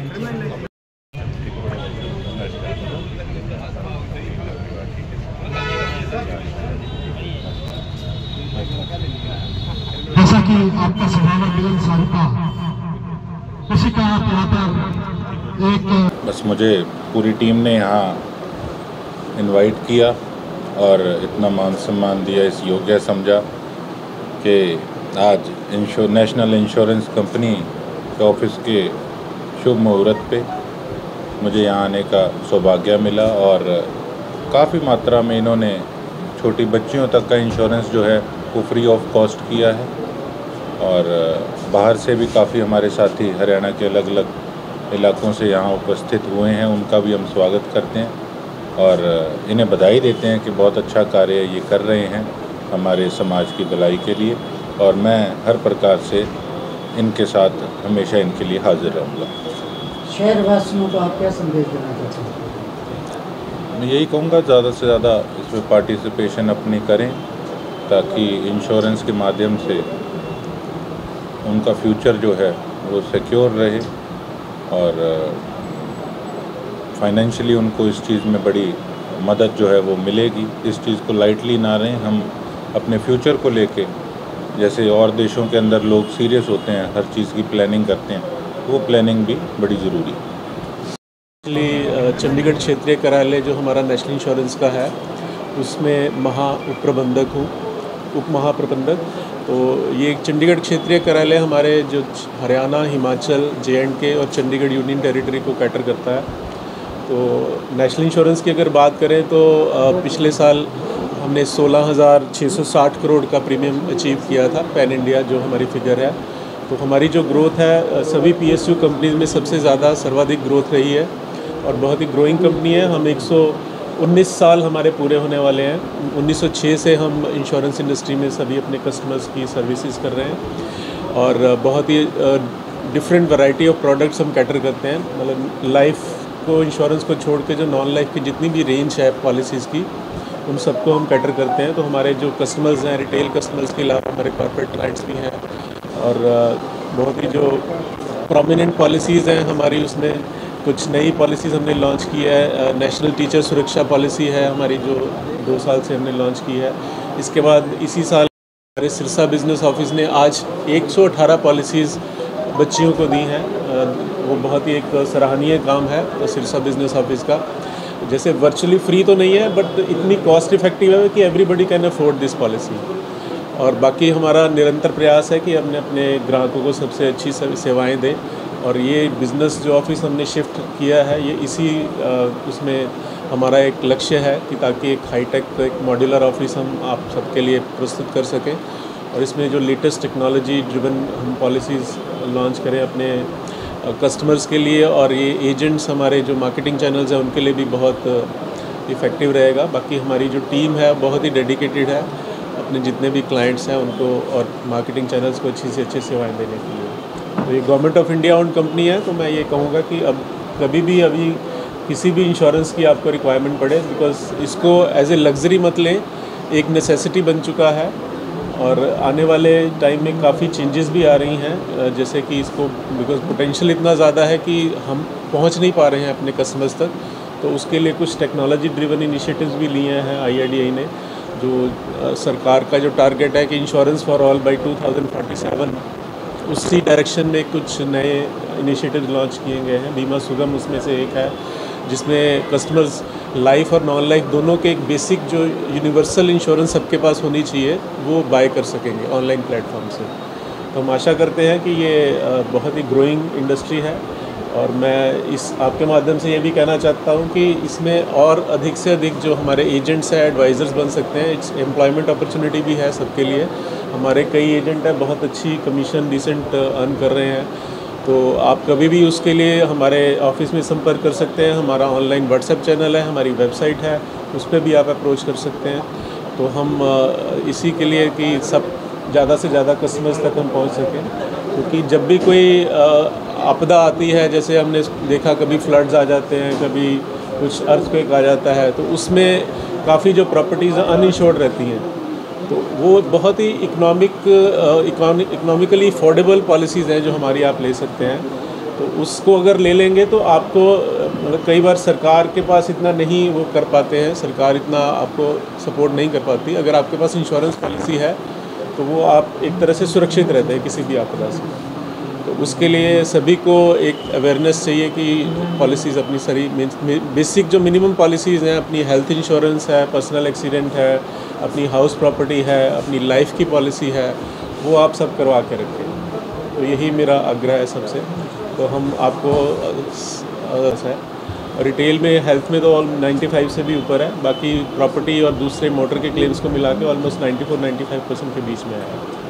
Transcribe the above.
जैसा कि आपका स्वभाव है सारिका, उसी का आप यहाँ पर एक बस मुझे पूरी टीम ने यहाँ इनवाइट किया और इतना मान सम्मान दिया, इस योग्य समझा कि आज नेशनल इंश्योरेंस कंपनी के ऑफिस के शुभ मुहूर्त पे मुझे यहाँ आने का सौभाग्य मिला। और काफ़ी मात्रा में इन्होंने छोटी बच्चियों तक का इंश्योरेंस जो है वो फ्री ऑफ कॉस्ट किया है। और बाहर से भी काफ़ी हमारे साथी हरियाणा के अलग अलग इलाकों से यहाँ उपस्थित हुए हैं, उनका भी हम स्वागत करते हैं और इन्हें बधाई देते हैं कि बहुत अच्छा कार्य ये कर रहे हैं हमारे समाज की भलाई के लिए। और मैं हर प्रकार से इनके साथ हमेशा इनके लिए हाजिर रहूँगा। शहरवासियों को आप क्या संदेश देना चाहते हैं? मैं यही कहूँगा, ज़्यादा से ज़्यादा इसमें पार्टिसिपेशन अपनी करें ताकि इंश्योरेंस के माध्यम से उनका फ्यूचर जो है वो सिक्योर रहे और फाइनेंशियली उनको इस चीज़ में बड़ी मदद जो है वो मिलेगी। इस चीज़ को लाइटली ना रहें। हम अपने फ्यूचर को लेके, जैसे और देशों के अंदर लोग सीरियस होते हैं, हर चीज़ की प्लानिंग करते हैं, वो प्लानिंग भी बड़ी ज़रूरी है। चंडीगढ़ क्षेत्रीय कार्यालय जो हमारा नेशनल इंश्योरेंस का है उसमें उप प्रबंधक हूँ, उप महाप्रबंधक। तो ये चंडीगढ़ क्षेत्रीय कार्यालय हमारे जो हरियाणा, हिमाचल, JNK और चंडीगढ़ यूनियन टेरिटरी को कैटर करता है। तो नेशनल इंश्योरेंस की अगर बात करें तो पिछले साल हमने 16,660 करोड़ का प्रीमियम अचीव किया था, पैन इंडिया जो हमारी फिगर है। तो हमारी जो ग्रोथ है सभी PSU कंपनीज में सबसे ज़्यादा सर्वाधिक ग्रोथ रही है और बहुत ही ग्रोइंग कंपनी है। हम 119 साल हमारे पूरे होने वाले हैं। 1906 से हम इंश्योरेंस इंडस्ट्री में सभी अपने कस्टमर्स की सर्विसेज कर रहे हैं और बहुत ही डिफरेंट वैरायटी ऑफ प्रोडक्ट्स हम कैटर करते हैं। मतलब लाइफ को, इंश्योरेंस को छोड़ के जो नॉन लाइफ की जितनी भी रेंज है पॉलिसीज़ की, उन सबको हम कैटर करते हैं। तो हमारे जो कस्टमर्स हैं, रिटेल कस्टमर्स के अलावा हमारे कॉर्पोरेट क्लाइंट्स भी हैं और बहुत ही जो प्रोमिनेंट पॉलिसीज़ हैं हमारी, उसमें कुछ नई पॉलिसीज़ हमने लॉन्च की है। नेशनल टीचर सुरक्षा पॉलिसी है हमारी जो 2 साल से हमने लॉन्च की है। इसके बाद इसी साल हमारे सिरसा बिजनेस ऑफिस ने आज 118 पॉलिसीज़ बच्चियों को दी हैं। वो बहुत ही एक सराहनीय काम है सिरसा बिजनेस ऑफिस का। जैसे वर्चुअली फ्री तो नहीं है बट इतनी कॉस्ट इफेक्टिव है कि everybody can afford this policy. और बाकी हमारा निरंतर प्रयास है कि हमने अपने ग्राहकों को सबसे अच्छी सेवाएं दें। और ये बिज़नेस जो ऑफिस हमने शिफ्ट किया है ये इसी उसमें हमारा एक लक्ष्य है कि ताकि एक हाईटेक, एक मॉड्यूलर ऑफिस हम आप सबके लिए प्रस्तुत कर सकें और इसमें जो लेटेस्ट टेक्नोलॉजी ड्रिवन हम पॉलिसीज़ लॉन्च करें अपने कस्टमर्स के लिए। और ये एजेंट्स, हमारे जो मार्केटिंग चैनल्स हैं, उनके लिए भी बहुत इफ़ेक्टिव रहेगा। बाकी हमारी जो टीम है बहुत ही डेडिकेटेड है अपने जितने भी क्लाइंट्स हैं उनको और मार्केटिंग चैनल्स को अच्छी से अच्छी सेवाएं देने के लिए। तो ये government of India own company है, तो मैं ये कहूँगा कि अब कभी भी अभी किसी भी इंश्योरेंस की आपको रिक्वायरमेंट पड़े, बिकॉज इसको एज ए लग्जरी मत लें, एक नेसेसिटी बन चुका है। और आने वाले टाइम में काफ़ी चेंजेस भी आ रही हैं, जैसे कि इसको बिकॉज पोटेंशियल इतना ज़्यादा है कि हम पहुंच नहीं पा रहे हैं अपने कस्टमर्स तक। तो उसके लिए कुछ टेक्नोलॉजी ड्रिवन इनिशिएटिव्स भी लिए हैं IRDAI ने, जो सरकार का जो टारगेट है कि इंश्योरेंस फॉर ऑल बाय 2047, उसी डायरेक्शन में कुछ नए इनिशिएटिव्स लॉन्च किए गए हैं। बीमा सुगम उसमें से एक है, जिसमें कस्टमर्स लाइफ और नॉन लाइफ दोनों के एक बेसिक जो यूनिवर्सल इंश्योरेंस सबके पास होनी चाहिए वो बाय कर सकेंगे ऑनलाइन प्लेटफॉर्म से। तो हम आशा करते हैं कि ये बहुत ही ग्रोइंग इंडस्ट्री है और मैं इस आपके माध्यम से ये भी कहना चाहता हूँ कि इसमें और अधिक से अधिक जो हमारे एजेंट्स हैं, एडवाइज़र्स बन सकते हैं। इट्स एम्प्लॉयमेंट अपॉर्चुनिटी भी है सबके लिए। हमारे कई एजेंट हैं, बहुत अच्छी कमीशन डिसेंट अर्न कर रहे हैं। तो आप कभी भी उसके लिए हमारे ऑफिस में संपर्क कर सकते हैं। हमारा ऑनलाइन WhatsApp चैनल है, हमारी वेबसाइट है, उस पर भी आप अप्रोच कर सकते हैं। तो हम इसी के लिए कि सब ज़्यादा से ज़्यादा कस्टमर्स तक हम पहुंच सकें, क्योंकि जब भी कोई आपदा आती है, जैसे हमने देखा कभी फ्लड्स आ जाते हैं, कभी कुछ अर्थक्वेक आ जाता है, तो उसमें काफ़ी जो प्रॉपर्टीज़ अनइंश्योर्ड रहती हैं, तो वो बहुत ही इकोनॉमिकली अफोर्डेबल पॉलिसीज़ हैं जो हमारी आप ले सकते हैं। तो उसको अगर ले लेंगे तो आपको मतलब कई बार सरकार के पास इतना नहीं वो कर पाते हैं, सरकार इतना आपको सपोर्ट नहीं कर पाती। अगर आपके पास इंश्योरेंस पॉलिसी है तो वो आप एक तरह से सुरक्षित रहते हैं किसी भी आपदा से। तो उसके लिए सभी को एक अवेयरनेस चाहिए कि पॉलिसीज़ अपनी सारी बेसिक जो मिनिमम पॉलिसीज़ हैं, अपनी हेल्थ इंश्योरेंस है, पर्सनल एक्सीडेंट है, अपनी हाउस प्रॉपर्टी है, अपनी लाइफ की पॉलिसी है, वो आप सब करवा के रखें। तो यही मेरा आग्रह है सबसे। तो हम आपको है रिटेल में हेल्थ में तो 95 से भी ऊपर है, बाकी प्रॉपर्टी और दूसरे मोटर के क्लेम्स को मिला के ऑलमोस्ट 94-95% के बीच में है।